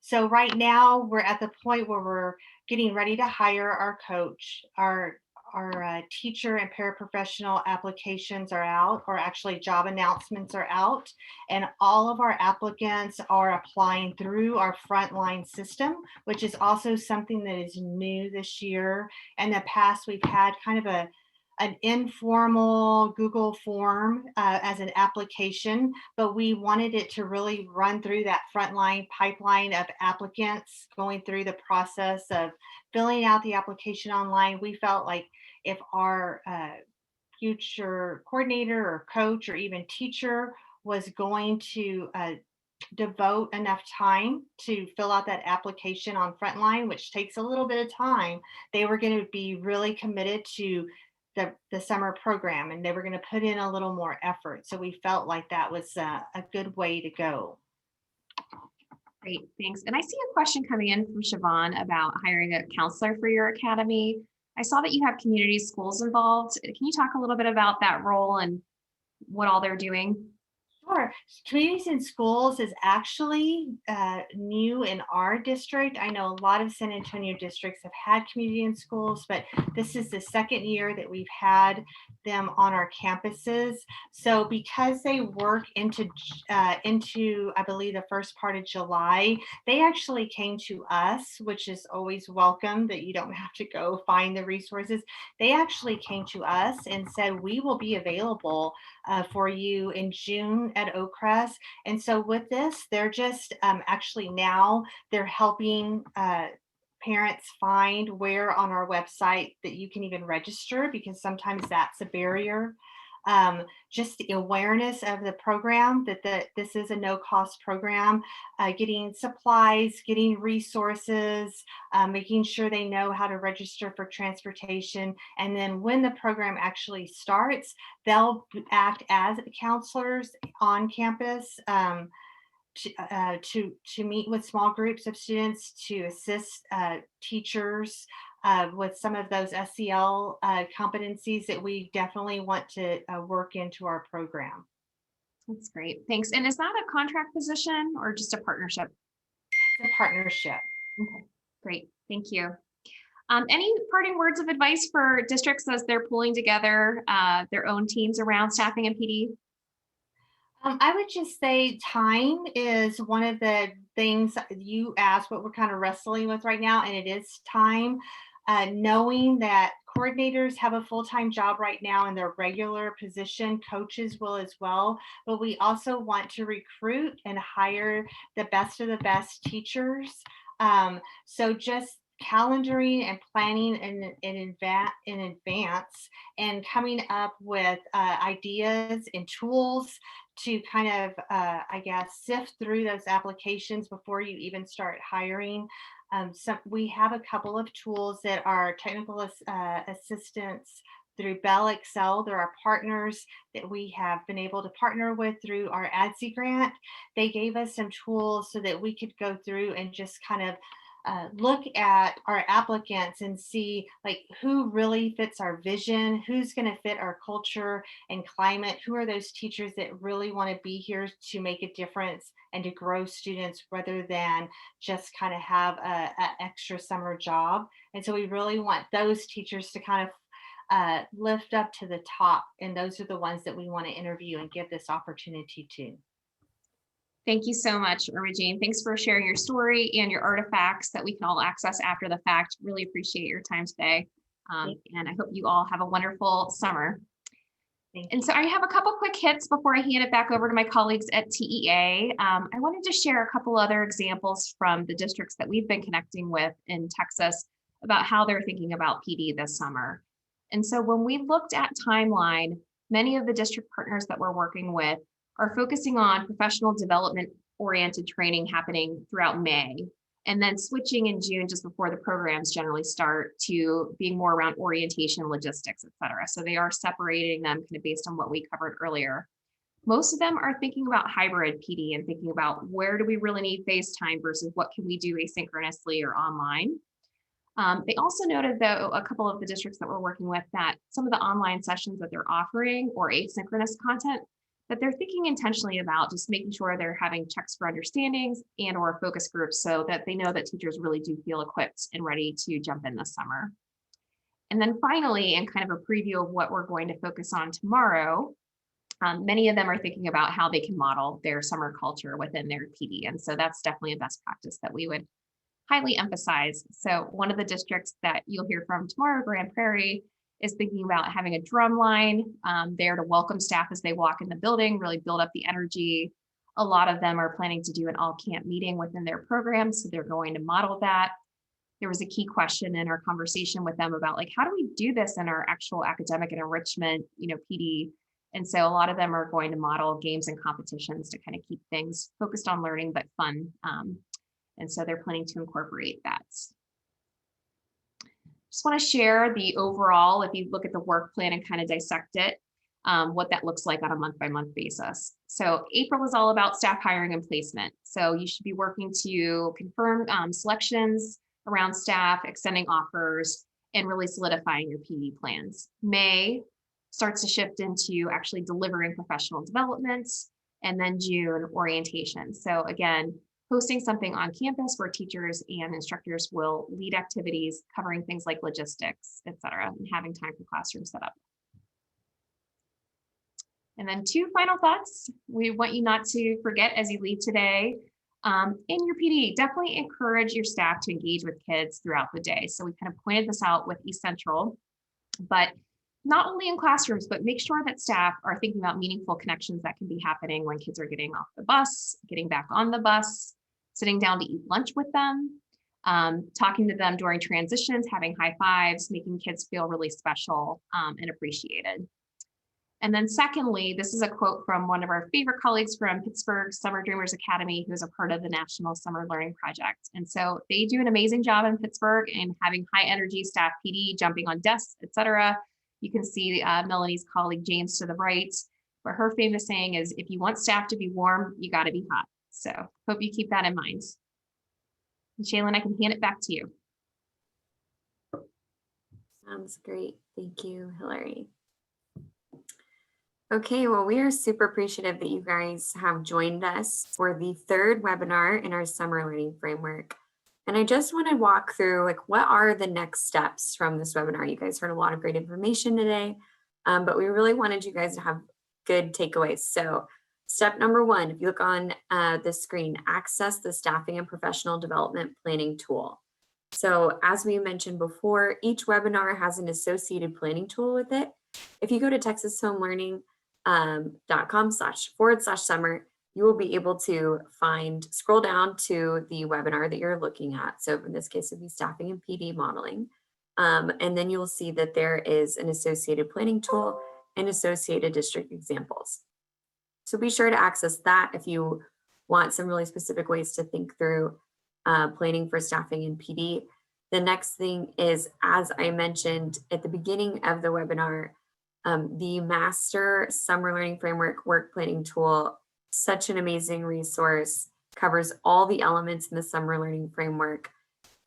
So right now we're at the point where we're getting ready to hire our coach. Our teacher and paraprofessional applications are out, or actually job announcements are out, and all of our applicants are applying through our frontline system, which is also something that is new this year. In the past, we've had kind of an informal Google form as an application, but we wanted it to really run through that frontline pipeline of applicants going through the process of filling out the application online. We felt like if our future coordinator or coach or even teacher was going to devote enough time to fill out that application on frontline, which takes a little bit of time, they were going to be really committed to the summer program, and they were going to put in a little more effort. So we felt like that was a good way to go. Great, thanks. And I see a question coming in from Siobhan about hiring a counselor for your academy. I saw that you have community schools involved. Can you talk a little bit about that role and what all they're doing? Sure. Communities in Schools is actually new in our district. I know a lot of San Antonio districts have had Community in Schools, but this is the second year that we've had them on our campuses. So because they work into I believe the first part of July, they actually came to us, which is always welcome, that you don't have to go find the resources. They actually came to us and said, we will be available for you in June at Oakcrest. And so with this, they're just actually now they're helping parents find where on our website that you can even register, because sometimes that's a barrier. Just the awareness of the program, that this is a no-cost program, getting supplies, getting resources, making sure they know how to register for transportation. And then when the program actually starts, they'll act as counselors on campus to meet with small groups of students, to assist teachers with some of those SEL competencies that we definitely want to work into our program. That's great. Thanks. And is that a contract position or just a partnership? It's a partnership. Okay, great. Thank you. Any parting words of advice for districts as they're pulling together their own teams around staffing and PD? I would just say time is one of the things you asked what we're kind of wrestling with right now, and it is time. Knowing that coordinators have a full-time job right now in their regular position, coaches will as well, but we also want to recruit and hire the best of the best teachers. So just calendaring and planning in advance and coming up with ideas and tools to kind of, I guess, sift through those applications before you even start hiring. So we have a couple of tools that are technical assistance through Bell Excel. There are partners that we have been able to partner with through our ADSI grant. They gave us some tools so that we could go through and just kind of look at our applicants and see like who really fits our vision, who's going to fit our culture and climate, who are those teachers that really want to be here to make a difference and to grow students rather than just kind of have a extra summer job. And so we really want those teachers to kind of lift up to the top, and those are the ones that we want to interview and give this opportunity to. Thank you so much, Irma Jean. Thanks for sharing your story and your artifacts that we can all access after the fact. Really appreciate your time today. And I hope you all have a wonderful summer. And so I have a couple quick hits before I hand it back over to my colleagues at TEA. I wanted to share a couple other examples from the districts that we've been connecting with in Texas about how they're thinking about PD this summer. And so when we looked at timeline, many of the district partners that we're working with are focusing on professional development oriented training happening throughout May, and then switching in June just before the programs generally start to being more around orientation, logistics, et cetera. So they are separating them kind of based on what we covered earlier. Most of them are thinking about hybrid PD and thinking about where do we really need face time versus what can we do asynchronously or online. They also noted, though, a couple of the districts that we're working with that some of the online sessions that they're offering or asynchronous content that they're thinking intentionally about just making sure they're having checks for understandings and or focus groups so that they know that teachers really do feel equipped and ready to jump in this summer. And then finally, and kind of a preview of what we're going to focus on tomorrow, many of them are thinking about how they can model their summer culture within their PD. And so that's definitely a best practice that we would highly emphasize. So one of the districts that you'll hear from tomorrow, Grand Prairie, is thinking about having a drum line there to welcome staff as they walk in the building, really build up the energy. A lot of them are planning to do an all camp meeting within their program, so they're going to model that. There was a key question in our conversation with them about like, how do we do this in our actual academic and enrichment, PD? And so a lot of them are going to model games and competitions to kind of keep things focused on learning, but fun. And so they're planning to incorporate that. Just want to share the overall, if you look at the work plan and kind of dissect it, what that looks like on a month-by-month basis. So April is all about staff hiring and placement. So you should be working to confirm selections around staff, extending offers, and really solidifying your PD plans. May starts to shift into actually delivering professional development, and then June, orientation. So again, hosting something on campus where teachers and instructors will lead activities covering things like logistics, et cetera, and having time for classroom setup. And then 2 final thoughts. We want you not to forget as you leave today. In your PD, definitely encourage your staff to engage with kids throughout the day. So we kind of pointed this out with East Central, but not only in classrooms, but make sure that staff are thinking about meaningful connections that can be happening when kids are getting off the bus, getting back on the bus, sitting down to eat lunch with them, talking to them during transitions, having high fives, making kids feel really special and appreciated. And then secondly, this is a quote from one of our favorite colleagues from Pittsburgh Summer Dreamers Academy, who's a part of the National Summer Learning Project. And so they do an amazing job in Pittsburgh in having high energy staff PD, jumping on desks, et cetera. You can see Melanie's colleague James to the right, but her famous saying is, if you want staff to be warm, you got to be hot. So hope you keep that in mind. And Shaylin, I can hand it back to you. Sounds great. Thank you, Hillary. Okay, well, we are super appreciative that you guys have joined us for the 3rd webinar in our summer learning framework. And I just want to walk through like, what are the next steps from this webinar? You guys heard a lot of great information today, but we really wanted you guys to have good takeaways. So step number one, if you look on the screen, access the staffing and professional development planning tool. So as we mentioned before, each webinar has an associated planning tool with it. If you go to texashomelearning.com//summer, you will be able to scroll down to the webinar that you're looking at. So in this case, it'd be staffing and PD modeling. And then you'll see that there is an associated planning tool and associated district examples. So be sure to access that if you want some really specific ways to think through planning for staffing and PD. The next thing is, as I mentioned at the beginning of the webinar, the Master Summer Learning Framework Work Planning Tool, such an amazing resource, covers all the elements in the Summer Learning Framework.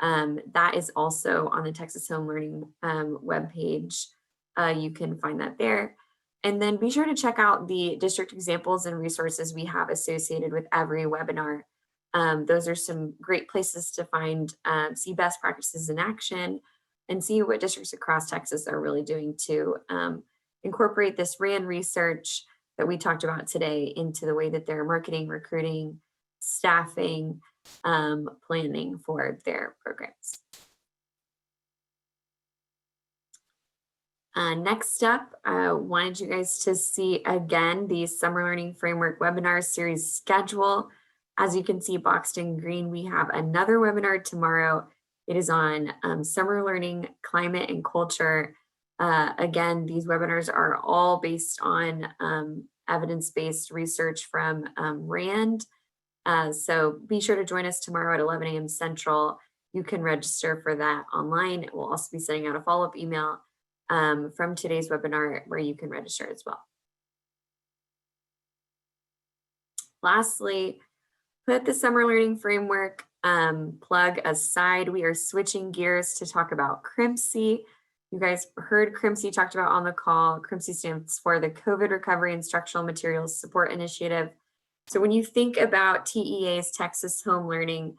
That is also on the Texas Home Learning webpage. You can find that there. And then be sure to check out the district examples and resources we have associated with every webinar. Those are some great places to find, see best practices in action, and see what districts across Texas are really doing to incorporate this RAND research that we talked about today into the way that they're marketing, recruiting, staffing, planning for their programs. Next up, I wanted you guys to see again the Summer Learning Framework webinar series schedule. As you can see boxed in green, we have another webinar tomorrow. It is on summer learning, climate, and culture. Again, these webinars are all based on evidence-based research from RAND. So be sure to join us tomorrow at 11 a.m. Central. You can register for that online. We'll also be sending out a follow-up email from today's webinar where you can register as well. Lastly, put the Summer Learning Framework plug aside. We are switching gears to talk about CRMC. You guys heard CRMC talked about on the call. CRMC stands for the COVID Recovery Instructional Materials Support Initiative. So when you think about TEA's Texas Home Learning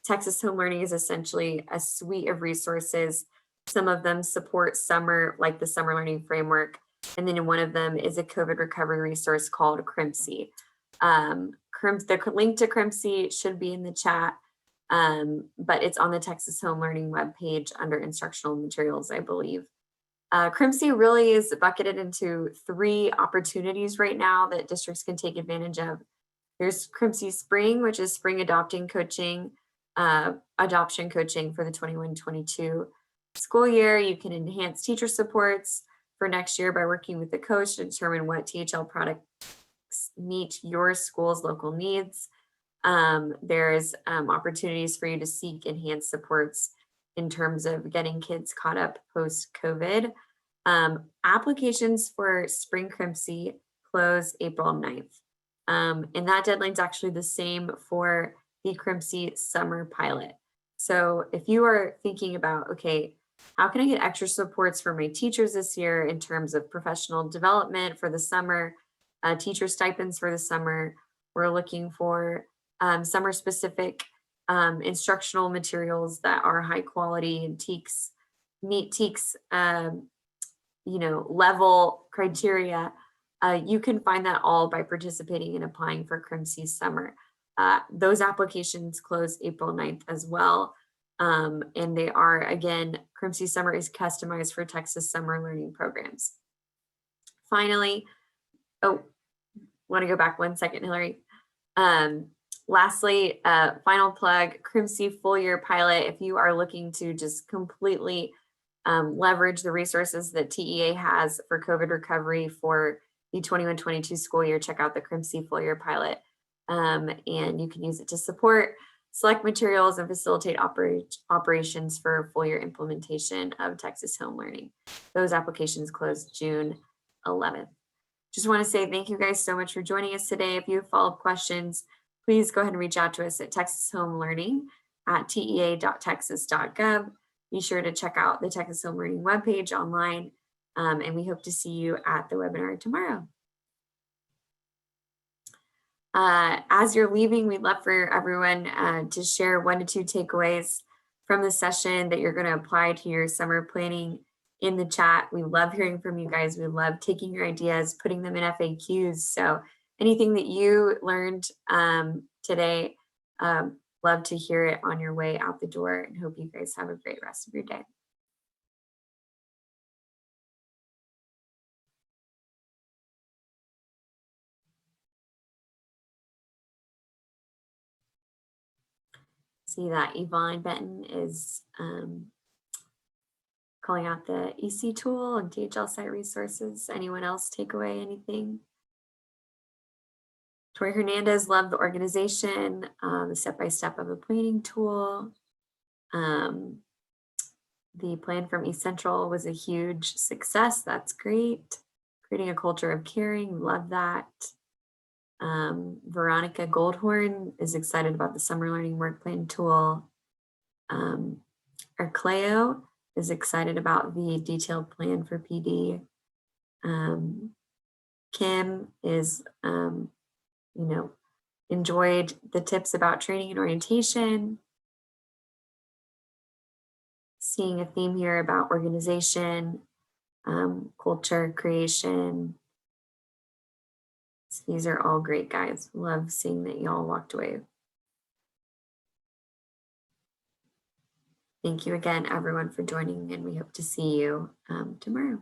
is essentially a suite of resources. Some of them support summer, like the Summer Learning Framework, and then one of them is a COVID recovery resource called CRMC. The link to CRMC should be in the chat, but it's on the Texas Home Learning webpage under instructional materials, I believe. CRMC really is bucketed into 3 opportunities right now that districts can take advantage of. There's CRMC Spring, which is spring adoption coaching for the 21-22 school year. You can enhance teacher supports for next year by working with the coach to determine what THL products meet your school's local needs. There's opportunities for you to seek enhanced supports in terms of getting kids caught up post-COVID. Applications for Spring CRMC close April 9th. And that deadline is actually the same for the CRMC Summer Pilot. So if you are thinking about, okay, how can I get extra supports for my teachers this year in terms of professional development for the summer, teacher stipends for the summer, we're looking for summer specific instructional materials that are high quality and meet TEAC's level criteria. You can find that all by participating and applying for CRMC Summer. Those applications close April 9th as well. And they are, again, CRMC Summer is customized for Texas summer learning programs. Finally, want to go back 1 second, Hillary. Lastly, final plug, CRMC full year pilot. If you are looking to just completely leverage the resources that TEA has for COVID recovery for the 21-22 school year, check out the CRMC full year pilot. And you can use it to support select materials and facilitate operations for full year implementation of Texas Home Learning. Those applications close June 11th. Just want to say thank you guys so much for joining us today. If you have follow-up questions, please go ahead and reach out to us at texashomelearning@tea.texas.gov. Be sure to check out the Texas Home Learning webpage online, and we hope to see you at the webinar tomorrow. As you're leaving, we'd love for everyone to share 1 to 2 takeaways from the session that you're going to apply to your summer planning in the chat. We love hearing from you guys. We love taking your ideas, putting them in FAQs. So anything that you learned today, love to hear it on your way out the door, and hope you guys have a great rest of your day. See that Yvonne Benton is calling out the EC tool and DHL site resources. Anyone else take away anything? Tori Hernandez loved the organization, the step-by-step of a planning tool. The plan from East Central was a huge success. That's great. Creating a culture of caring, love that. Veronica Goldhorn is excited about the summer learning work plan tool. Cleo is excited about the detailed plan for PD. Kim is, enjoyed the tips about training and orientation. Seeing a theme here about organization, culture, creation. So these are all great, guys. Love seeing that y'all walked away. Thank you again, everyone, for joining, and we hope to see you tomorrow.